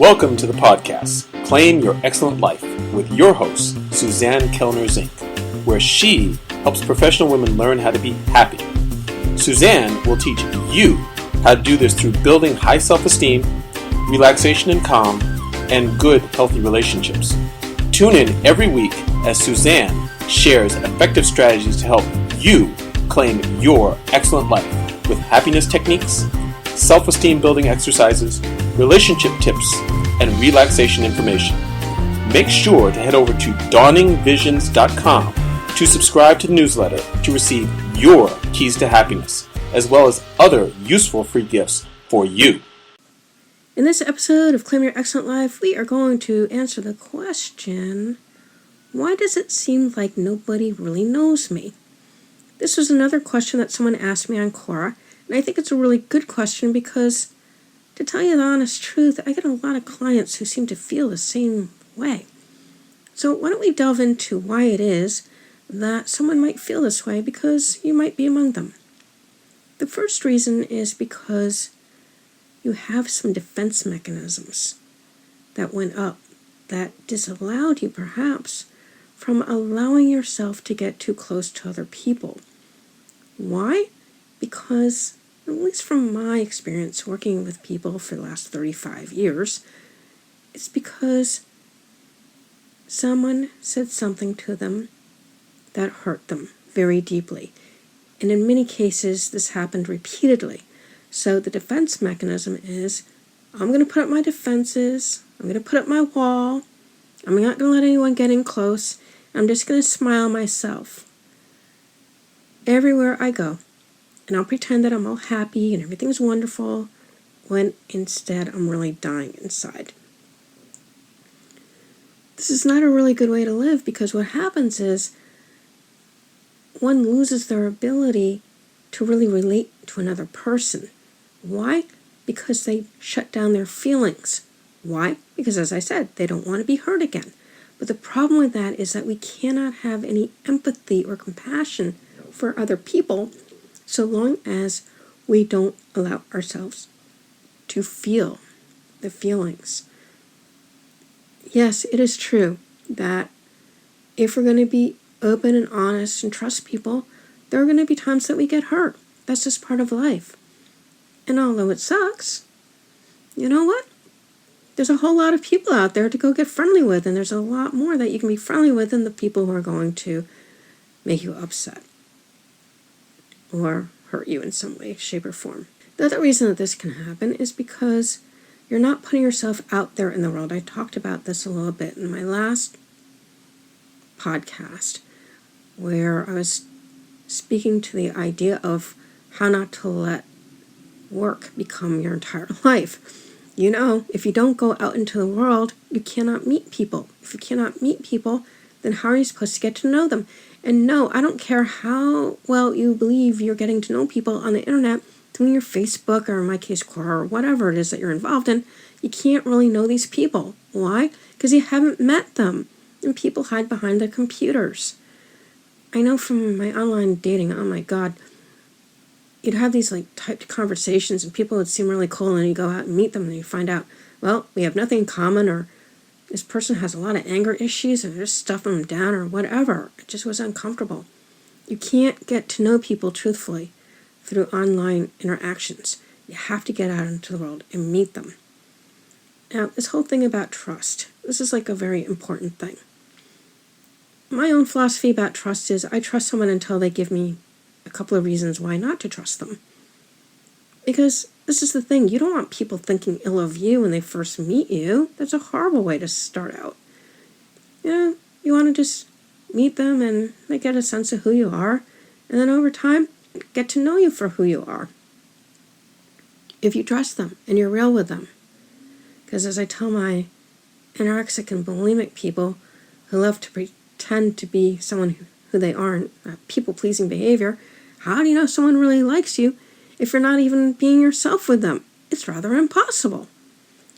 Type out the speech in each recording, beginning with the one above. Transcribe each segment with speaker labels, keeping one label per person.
Speaker 1: Welcome to the podcast, Claim Your Excellent Life, with your host, Suzanne Kellner-Zinck, where she helps professional women learn how to be happy. Suzanne will teach you how to do this through building high self-esteem, relaxation and calm, and good, healthy relationships. Tune in every week as Suzanne shares effective strategies to help you claim your excellent life with happiness techniques, self-esteem building exercises, relationship tips, and relaxation information. Make sure to head over to dawningvisions.com to subscribe to the newsletter to receive your keys to happiness, as well as other useful free gifts for you.
Speaker 2: In this episode of Claim Your Excellent Life, we are going to answer the question, why does it seem like nobody really knows me? This was another question that someone asked me on Quora, and I think it's a really good question because, to tell you the honest truth, I get a lot of clients who seem to feel the same way. So why don't we delve into why it is that someone might feel this way, because you might be among them. The first reason is because you have some defense mechanisms that went up that disallowed you perhaps from allowing yourself to get too close to other people. Why? Because, at least from my experience working with people for the last 35 years, it's because someone said something to them that hurt them very deeply. And in many cases, this happened repeatedly. So the defense mechanism is, I'm going to put up my defenses, I'm going to put up my wall, I'm not going to let anyone get in close, I'm just going to smile myself everywhere I go. And I'll pretend that I'm all happy and everything's wonderful, when instead I'm really dying inside. This is not a really good way to live, because what happens is one loses their ability to really relate to another person. Why? Because they shut down their feelings. Why? Because, as I said, they don't want to be hurt again. But the problem with that is that we cannot have any empathy or compassion for other people so long as we don't allow ourselves to feel the feelings. Yes, it is true that if we're going to be open and honest and trust people, there are going to be times that we get hurt. That's just part of life. And although it sucks, you know what? There's a whole lot of people out there to go get friendly with, and there's a lot more that you can be friendly with than the people who are going to make you upset or hurt you in some way, shape, or form. The other reason that this can happen is because you're not putting yourself out there in the world. I talked about this a little bit in my last podcast, where I was speaking to the idea of how not to let work become your entire life. You know, if you don't go out into the world, you cannot meet people. If you cannot meet people, then how are you supposed to get to know them? And no, I don't care how well you believe you're getting to know people on the internet, through your Facebook, or in my case, Quora, or whatever it is that you're involved in, you can't really know these people. Why? Because you haven't met them. And people hide behind their computers. I know from my online dating, oh my God, you'd have these typed conversations and people would seem really cool, and then you go out and meet them and you find out, well, we have nothing in common, or this person has a lot of anger issues and they're just stuffing them down, or whatever. It just was uncomfortable. You can't get to know people truthfully through online interactions. You have to get out into the world and meet them. Now, this whole thing about trust, this is a very important thing. My own philosophy about trust is I trust someone until they give me a couple of reasons why not to trust them. Because this is the thing, you don't want people thinking ill of you when they first meet you. That's a horrible way to start out. You want to just meet them and they get a sense of who you are, and then over time, get to know you for who you are. If you trust them and you're real with them. Because as I tell my anorexic and bulimic people who love to pretend to be someone who they aren't, people-pleasing behavior, how do you know someone really likes you if you're not even being yourself with them? It's rather impossible.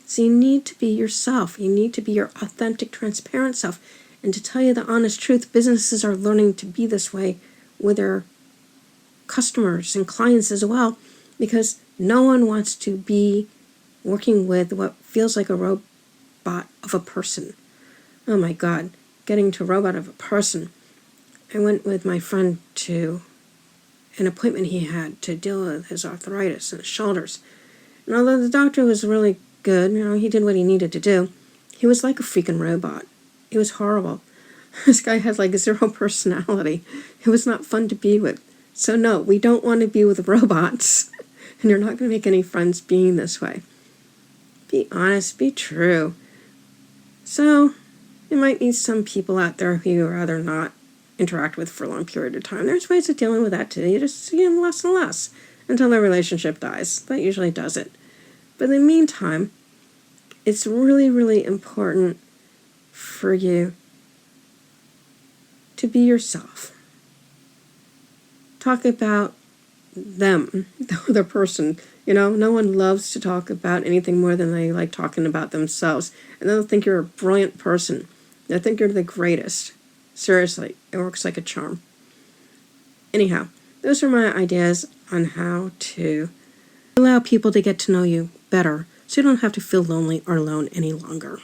Speaker 2: So you need to be yourself. You need to be your authentic, transparent self. And to tell you the honest truth, businesses are learning to be this way with their customers and clients as well, because no one wants to be working with what feels like a robot of a person. Oh my God, getting to robot of a person. I went with my friend to an appointment he had to deal with his arthritis in his shoulders. And although the doctor was really good, he did what he needed to do, he was like a freaking robot. It was horrible. This guy had like 0 personality. It was not fun to be with. So no, we don't want to be with robots. And you're not going to make any friends being this way. Be honest, be true. So, you might meet some people out there who you would rather not interact with for a long period of time. There's ways of dealing with that too. You just see them less and less until the relationship dies. That usually does it. But in the meantime, it's really, really important for you to be yourself. Talk about them, the other person. No one loves to talk about anything more than they like talking about themselves. And they'll think you're a brilliant person. They'll think you're the greatest. Seriously, it works like a charm. Anyhow, those are my ideas on how to allow people to get to know you better so you don't have to feel lonely or alone any longer.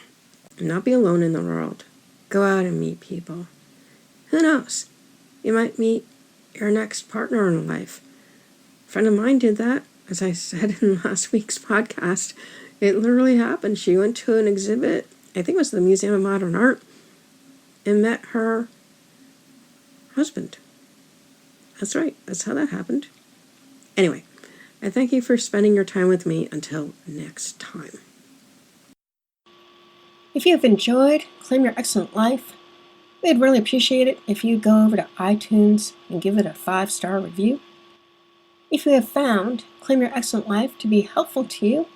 Speaker 2: And not be alone in the world. Go out and meet people. Who knows? You might meet your next partner in life. A friend of mine did that, as I said in last week's podcast. It literally happened. She went to an exhibit, I think it was the Museum of Modern Art, and met her husband. That's right. That's how that happened. Anyway, I thank you for spending your time with me. Until next time. If you have enjoyed Claim Your Excellent Life, we'd really appreciate it if you go over to iTunes and give it a 5-star review. If you have found Claim Your Excellent Life to be helpful to you,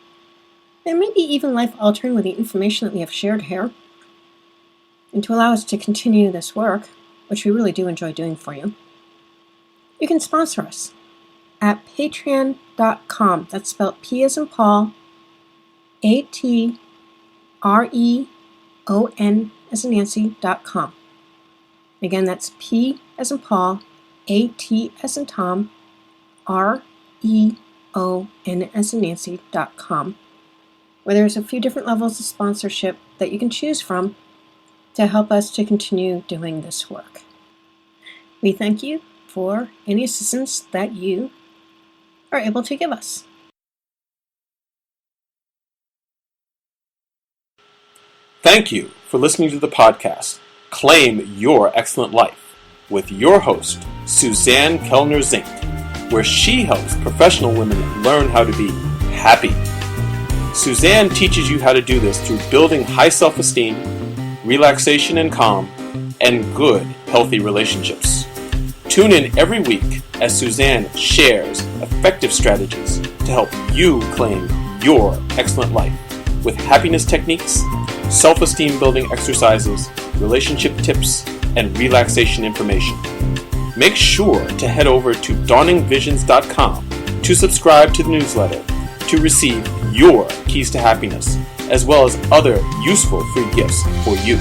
Speaker 2: and maybe even life-altering with the information that we have shared here, and to allow us to continue this work, which we really do enjoy doing for you, you can sponsor us at patreon.com. That's spelled P as in Paul, ATREON as in Nancy.com. Again, that's P as in Paul, AT as in Tom, REON as in Nancy.com, where there's a few different levels of sponsorship that you can choose from to help us to continue doing this work. We thank you for any assistance that you are able to give us.
Speaker 1: Thank you for listening to the podcast, Claim Your Excellent Life, with your host, Suzanne Kellner-Zinck, where she helps professional women learn how to be happy. Suzanne teaches you how to do this through building high self-esteem, relaxation and calm, and good, healthy relationships. Tune in every week as Suzanne shares effective strategies to help you claim your excellent life with happiness techniques, self-esteem building exercises, relationship tips, and relaxation information. Make sure to head over to dawningvisions.com to subscribe to the newsletter to receive your keys to happiness, as well as other useful free gifts for you.